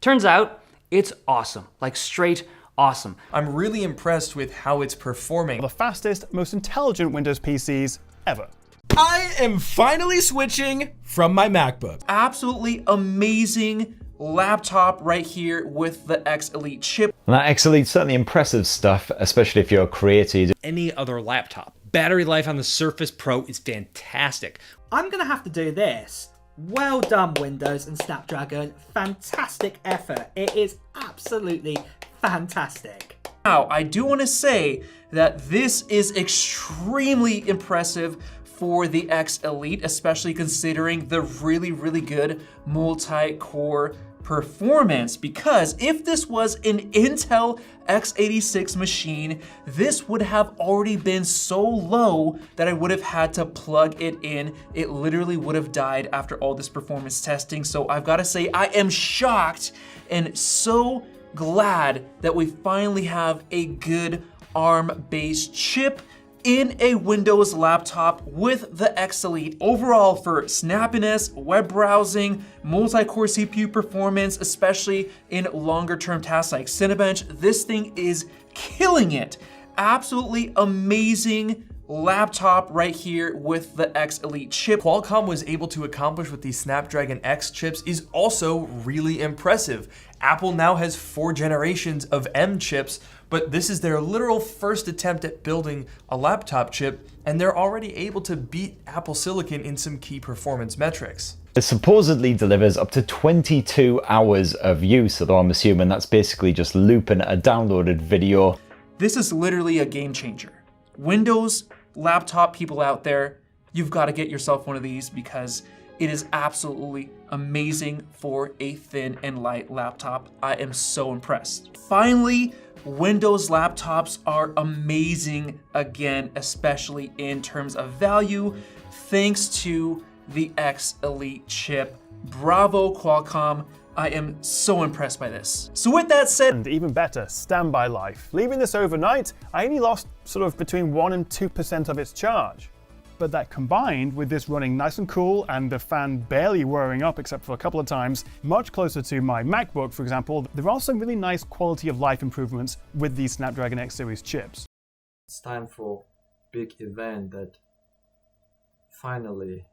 Turns out, it's awesome, like straight awesome. I'm really impressed with how it's performing. The fastest, most intelligent Windows PCs ever. I am finally switching from my MacBook. Absolutely amazing laptop right here with the X Elite chip. And that X Elite's certainly impressive stuff, especially if you're a creator. Any other laptop. Battery life on the Surface Pro is fantastic. I'm gonna have to do this. Well done, Windows and Snapdragon. Fantastic effort. It is absolutely fantastic. Now, I do want to say that this is extremely impressive for the X Elite, especially considering the really, really good multi-core performance, because if this was an Intel x86 machine, this would have already been so low that I would have had to plug it in. It literally would have died after all this performance testing. So I've got to say, I am shocked and so glad that we finally have a good ARM-based chip in a Windows laptop with the X Elite. Overall, for snappiness, web browsing, multi-core CPU performance, especially in longer term tasks like Cinebench, this thing is killing it. Absolutely amazing laptop right here with the X Elite chip. Qualcomm was able to accomplish with these Snapdragon X chips is also really impressive. Apple now has 4 generations of M chips, but this is their literal first attempt at building a laptop chip, and they're already able to beat Apple Silicon in some key performance metrics. It supposedly delivers up to 22 hours of use, although I'm assuming that's basically just looping a downloaded video. This is literally a game changer. Windows laptop people out there, you've got to get yourself one of these because it is absolutely amazing for a thin and light laptop. I am so impressed. Finally, Windows laptops are amazing again, especially in terms of value, thanks to the X Elite chip. Bravo, Qualcomm. I am so impressed by this. So with that said, And even better, standby life. Leaving this overnight, I only lost sort of between 1% and 2% of its charge. But that combined with this running nice and cool and the fan barely whirring up except for a couple of times, much closer to my MacBook, for example, there are some really nice quality of life improvements with these Snapdragon X series chips. It's time for big event that finally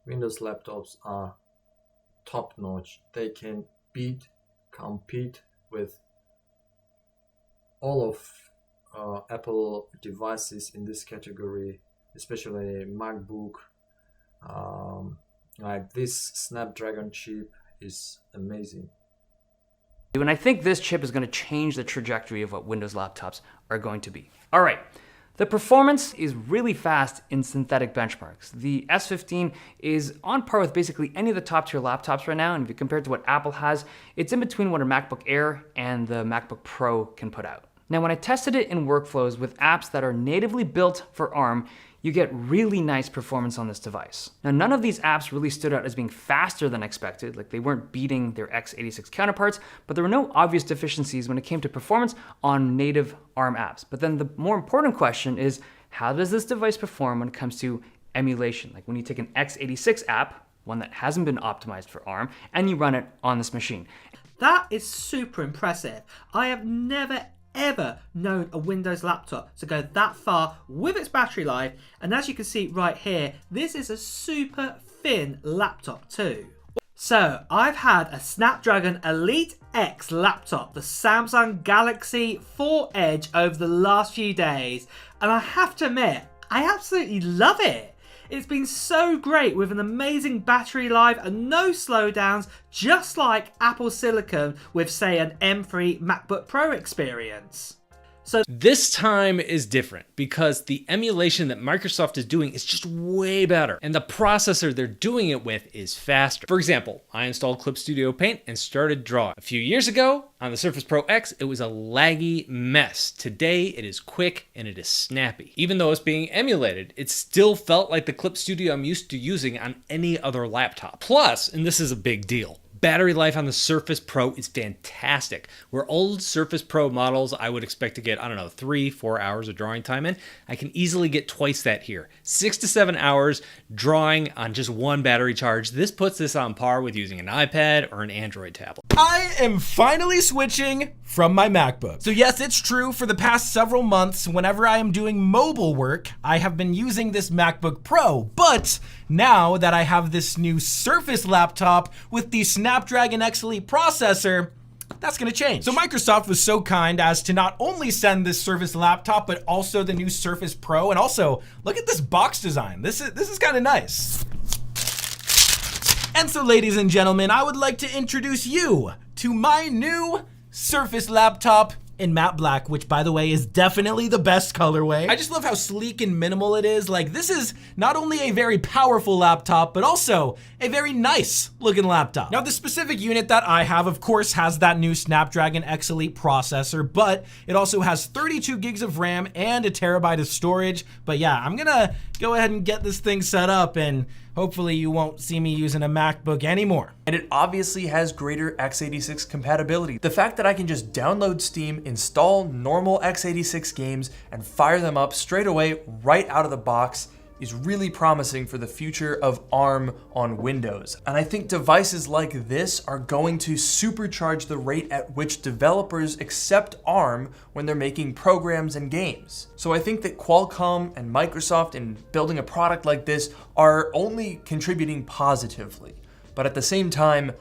Windows laptops are top notch. They can compete with all of Apple devices in this category, especially MacBook. Like this Snapdragon chip is amazing. And I think this chip is going to change the trajectory of what Windows laptops are going to be. All right, the performance is really fast in synthetic benchmarks. The S15 is on par with basically any of the top tier laptops right now, and if you compare it to what Apple has, it's in between what a MacBook Air and the MacBook Pro can put out. Now, when I tested it in workflows with apps that are natively built for ARM, you get really nice performance on this device. Now, none of these apps really stood out as being faster than expected, like they weren't beating their x86 counterparts, but there were no obvious deficiencies when it came to performance on native ARM apps. But then the more important question is, how does this device perform when it comes to emulation? Like when you take an x86 app, one that hasn't been optimized for ARM, and you run it on this machine. That is super impressive. I have never ever known a Windows laptop to go that far with its battery life, and as you can see right here, this is a super thin laptop too. So I've had a Snapdragon Elite X laptop, the Samsung Galaxy 4 Edge, over the last few days, and I have to admit, I absolutely love it. It's been so great with an amazing battery life and no slowdowns, just like Apple Silicon with, say, an M3 MacBook Pro experience. So this time is different because the emulation that Microsoft is doing is just way better, and the processor they're doing it with is faster. For example, I installed Clip Studio Paint and started drawing. A few years ago on the Surface Pro X, it was a laggy mess. Today, it is quick and it is snappy. Even though it's being emulated, it still felt like the Clip Studio I'm used to using on any other laptop. Plus, and this is a big deal, battery life on the Surface Pro is fantastic. Where old Surface Pro models I would expect to get, 3-4 hours of drawing time in, I can easily get twice that here. 6 to 7 hours drawing on just one battery charge. This puts this on par with using an iPad or an Android tablet. I am finally switching from my MacBook. So yes, it's true, for the past several months, whenever I am doing mobile work, I have been using this MacBook Pro, but now that I have this new Surface laptop with the Snapdragon X Elite processor, that's gonna change. So Microsoft was so kind as to not only send this Surface laptop, but also the new Surface Pro, and also, look at this box design. This is kind of nice. And so, ladies and gentlemen, I would like to introduce you to my new Surface laptop in matte black, which, by the way, is definitely the best colorway. I just love how sleek and minimal it is. Like, this is not only a very powerful laptop, but also a very nice looking laptop. Now, the specific unit that I have, of course, has that new Snapdragon X Elite processor, but it also has 32 gigs of RAM and a terabyte of storage. But yeah, I'm gonna go ahead and get this thing set up, and hopefully you won't see me using a MacBook anymore. And it obviously has greater x86 compatibility. The fact that I can just download Steam, install normal x86 games, and fire them up straight away right out of the box is really promising for the future of ARM on Windows. And I think devices like this are going to supercharge the rate at which developers accept ARM when they're making programs and games. So I think that Qualcomm and Microsoft in building a product like this are only contributing positively. But at the same time,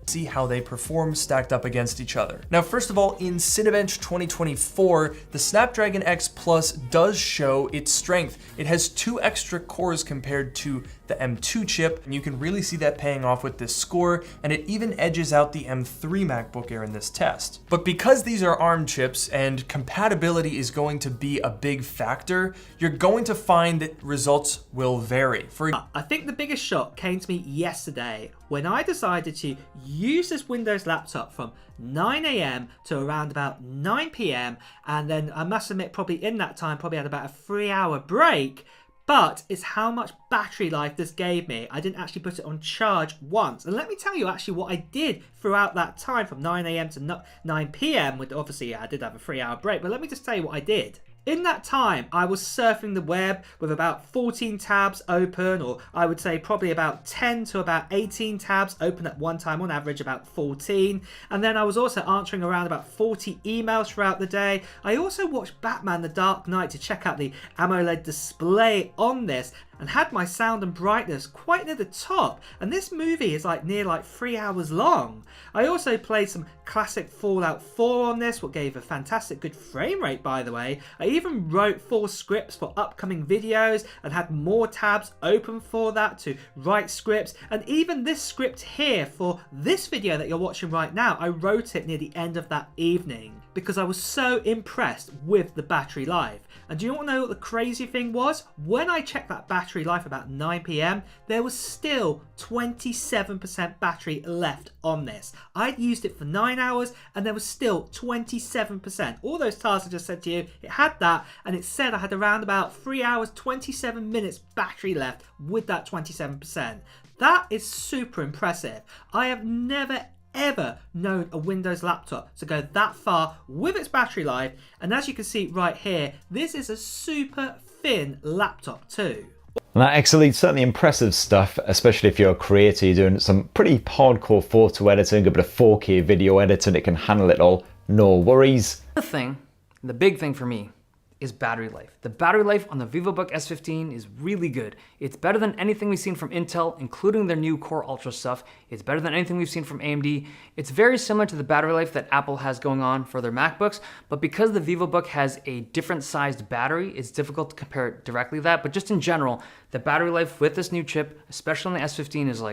see how they perform stacked up against each other. Now, first of all, in Cinebench 2024, the Snapdragon X Plus does show its strength. It has 2 extra cores compared to the M2 chip, and you can really see that paying off with this score, and it even edges out the M3 MacBook Air in this test. But because these are ARM chips and compatibility is going to be a big factor, you're going to find that results will vary. I think the biggest shock came to me yesterday when I decided to use this Windows laptop from 9 AM to around about 9 PM, and then I must admit, probably in that time, probably had about a 3-hour break. But it's how much battery life this gave me. I didn't actually put it on charge once. And let me tell you actually what I did throughout that time from 9 AM to 9 PM. With obviously, I did have a 3-hour break, but let me just tell you what I did. In that time, I was surfing the web with about 14 tabs open, or I would say probably about 10 to about 18 tabs open at one time, on average about 14. And then I was also answering around about 40 emails throughout the day. I also watched Batman: The Dark Knight to check out the AMOLED display on this, and had my sound and brightness quite near the top, and this movie is near 3 hours long. I also played some classic Fallout 4 on this, what gave a fantastic good frame rate, by the way. I even wrote 4 scripts for upcoming videos and had more tabs open for that to write scripts, and even this script here for this video that you're watching right now, I wrote it near the end of that evening because I was so impressed with the battery life. And do you want to know what the crazy thing was? When I checked that battery life about 9 PM, there was still 27% battery left on this. I'd used it for 9 hours and there was still 27%. All those tasks I just said to you, it had that, and it said I had around about 3 hours, 27 minutes battery left with that 27%. That is super impressive. I have never ever known a Windows laptop to go that far with its battery life, and as you can see right here, this is a super thin laptop too. And that X Elite's certainly impressive stuff, especially if you're a creator, you're doing some pretty hardcore photo editing, a bit of 4K video editing, it can handle it all, no worries. The big thing for me is battery life. The battery life on the VivoBook S15 is really good. It's better than anything we've seen from Intel, including their new Core Ultra stuff. It's better than anything we've seen from AMD. It's very similar to the battery life that Apple has going on for their MacBooks, but because the VivoBook has a different sized battery, it's difficult to compare it directly to that. But just in general, the battery life with this new chip, especially on the S15, is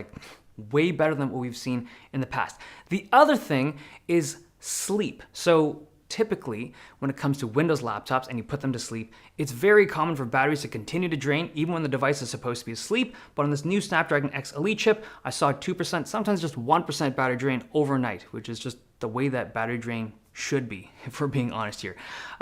way better than what we've seen in the past. The other thing is sleep. So typically, when it comes to Windows laptops and you put them to sleep, it's very common for batteries to continue to drain even when the device is supposed to be asleep. But on this new Snapdragon X Elite chip, I saw 2%, sometimes just 1% battery drain overnight, which is just the way that battery drain should be, if we're being honest here.